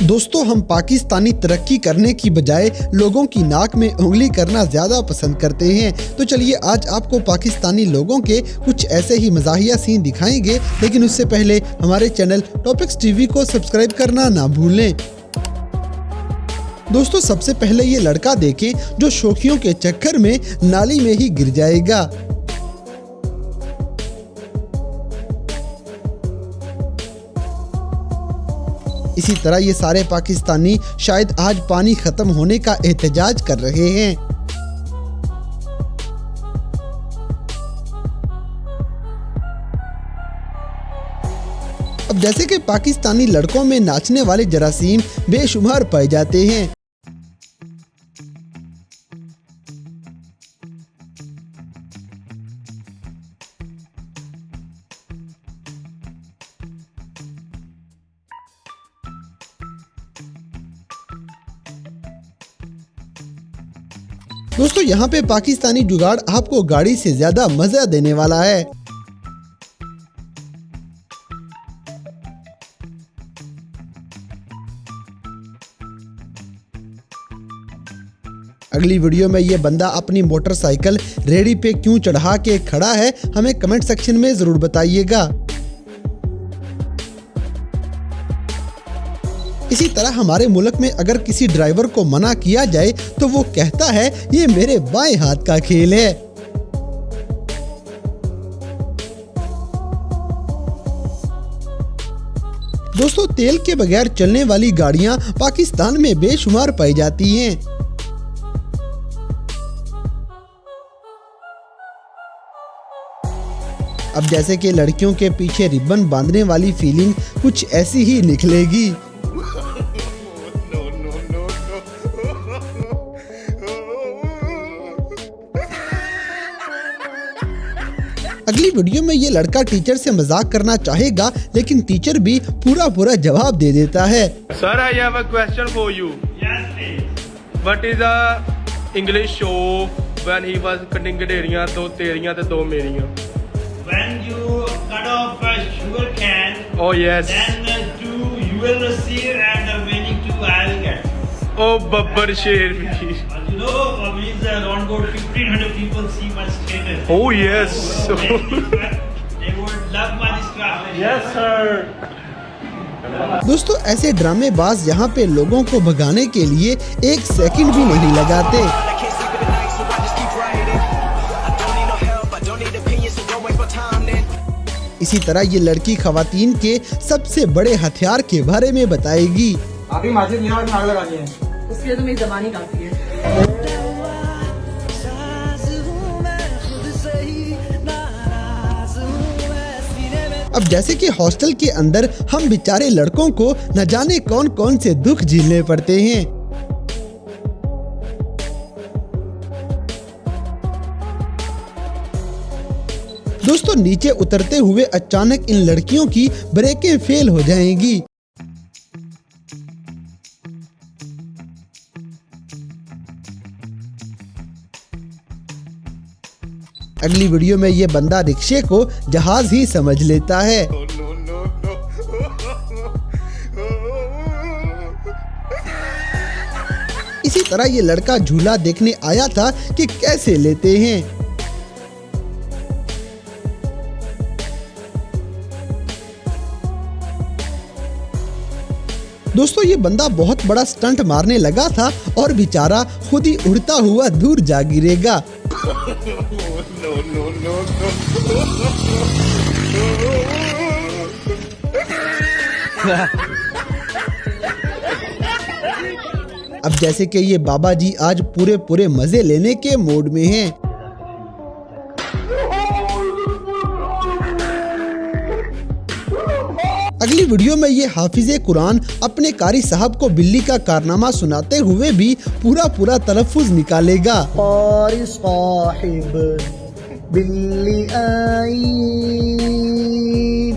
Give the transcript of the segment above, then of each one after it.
दोस्तों, हम पाकिस्तानी तरक्की करने की बजाय लोगों की नाक में उंगली करना ज़्यादा पसंद करते हैं। तो चलिए आज आपको पाकिस्तानी लोगों के कुछ ऐसे ही मज़ाहिया सीन दिखाएंगे, लेकिन उससे पहले हमारे चैनल टॉपिक्स टीवी को सब्सक्राइब करना ना भूलें। दोस्तों, सबसे पहले ये लड़का देखें जो शौकियों के चक्कर में नाली में ही गिर जाएगा। इसी तरह ये सारे पाकिस्तानी शायद आज पानी खत्म होने का एहतजाज कर रहे हैं। अब जैसे कि पाकिस्तानी लड़कों में नाचने वाले जरासीम बेशुमार पाए जाते हैं। दोस्तों, यहाँ पे पाकिस्तानी जुगाड़ आपको गाड़ी से ज्यादा मजा देने वाला है। अगली वीडियो में ये बंदा अपनी मोटरसाइकिल रेडी पे क्यों चढ़ा के खड़ा है, हमें कमेंट सेक्शन में जरूर बताइएगा। इसी तरह हमारे मुल्क में अगर किसी ड्राइवर को मना किया जाए तो वो कहता है ये मेरे बाएं हाथ का खेल है। दोस्तों, तेल के बगैर चलने वाली गाड़ियां पाकिस्तान में बेशुमार पाई जाती हैं। अब जैसे कि लड़कियों के पीछे रिबन बांधने वाली फीलिंग कुछ ऐसी ही निकलेगी। अगली वीडियो में ये लड़का टीचर से मजाक करना चाहेगा, लेकिन टीचर भी पूरा जवाब दे देता है। Sir, I have a question for you. Yes, please. What is the English show when he was cutting गडेरियां दो तेरियां ते दो मेरियां? When you cut off a sugar can, Oh yes. then two you will receive and the remaining two I will get. Oh Babbar शेर भी। You know, means around about 1,500 people see my status. Oh yes. They would love my discussion. Yes sir. दोस्तों, ऐसे ड्रामेबाज यहाँ पे लोगों को भगाने के लिए एक सेकंड भी नहीं लगाते। इसी तरह ये लड़की खवातीन के सबसे बड़े हथियार के बारे में बताएगी। आखिरी माचिस यहाँ में आग लगानी है। उसके लिए तो मेरी ज़बान ही काफी है। अब जैसे कि हॉस्टल के अंदर हम बेचारे लड़कों को न जाने कौन कौन से दुख झेलने पड़ते हैं। दोस्तों, नीचे उतरते हुए अचानक इन लड़कियों की ब्रेकें फेल हो जाएंगी। अगली वीडियो में ये बंदा रिक्शे को जहाज ही समझ लेता है। इसी तरह ये लड़का झूला देखने आया था कि कैसे लेते हैं। दोस्तों, ये बंदा बहुत बड़ा स्टंट मारने लगा था और बेचारा खुद ही उड़ता हुआ दूर जा गिरेगा। अब जैसे कि ये बाबा जी आज पूरे मजे लेने के मूड में हैं। अगली वीडियो में ये हाफिजे कुरान अपने कारी साहब को बिल्ली का कारनामा सुनाते हुए भी पूरा तलफ्फुज निकालेगा। कारी साहिब बिल्ली आई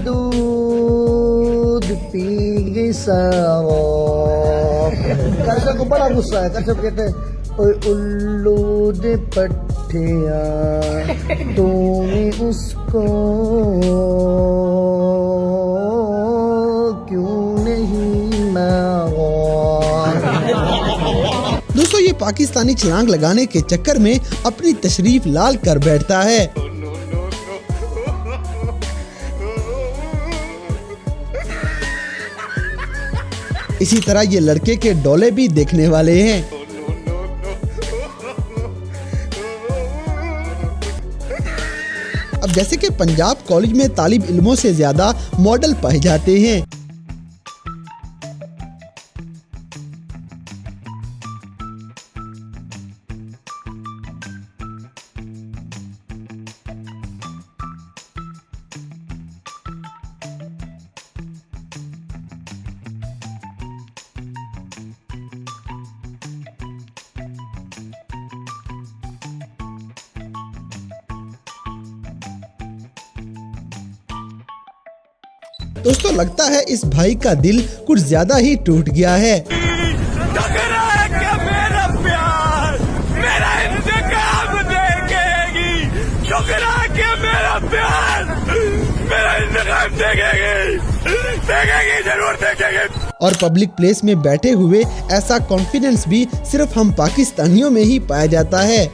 दूध पी गई सारा। कारी को बड़ा गुस्सा है। कारी कहते हैं ओए उल्लू दे पट्टिया तूने उसको क्यों नहीं मारा। दोस्तों ये पाकिस्तानी छलांग लगाने के चक्कर में अपनी तशरीफ लाल कर बैठता है। इसी तरह ये लड़के के डोले भी देखने वाले हैं। अब जैसे कि पंजाब कॉलेज में तालिब इल्मों से ज्यादा मॉडल पाए जाते हैं। दोस्तों लगता है इस भाई का दिल कुछ ज्यादा ही टूट गया है। और पब्लिक प्लेस में बैठे हुए ऐसा कॉन्फिडेंस भी सिर्फ हम पाकिस्तानियों में ही पाया जाता है।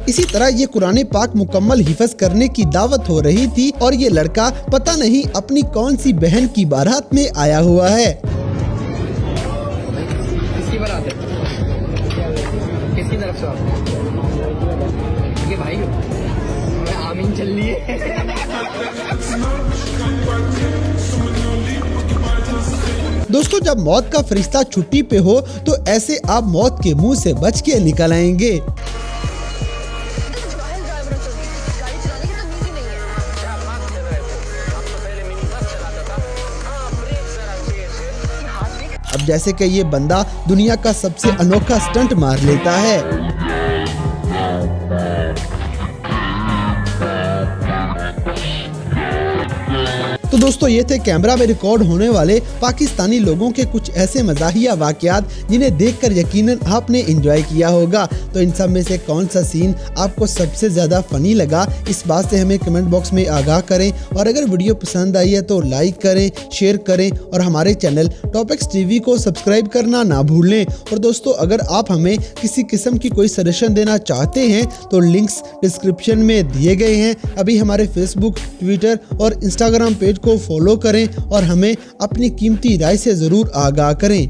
इसी तरह ये कुरान पाक मुकम्मल हिफज करने की दावत हो रही थी और ये लड़का पता नहीं अपनी कौन सी बहन की बारात में आया हुआ है। किसकी बारात है? किसकी तरफ से? भाई आमीन चल रही है। दोस्तों जब मौत का फरिश्ता छुट्टी पे हो तो ऐसे आप मौत के मुंह से बच के निकल आएंगे। अब जैसे कि ये बंदा दुनिया का सबसे अनोखा स्टंट मार लेता है। तो दोस्तों ये थे कैमरा में रिकॉर्ड होने वाले पाकिस्तानी लोगों के कुछ ऐसे मज़ाहिया वाक़यात जिन्हें देखकर यकीनन आपने एंजॉय किया होगा। तो इन सब में से कौन सा सीन आपको सबसे ज़्यादा फ़नी लगा, इस बात से हमें कमेंट बॉक्स में आगाह करें। और अगर वीडियो पसंद आई है तो लाइक करें, शेयर करें और हमारे चैनल टॉपिक्स टीवी को सब्सक्राइब करना ना भूलें। और दोस्तों अगर आप हमें किसी किस्म की कोई सजेशन देना चाहते हैं तो लिंक्स डिस्क्रिप्शन में दिए गए हैं। अभी हमारे फेसबुक, ट्विटर और इंस्टाग्राम पेज को फॉलो करें और हमें अपनी कीमती राय से ज़रूर आगाह करें।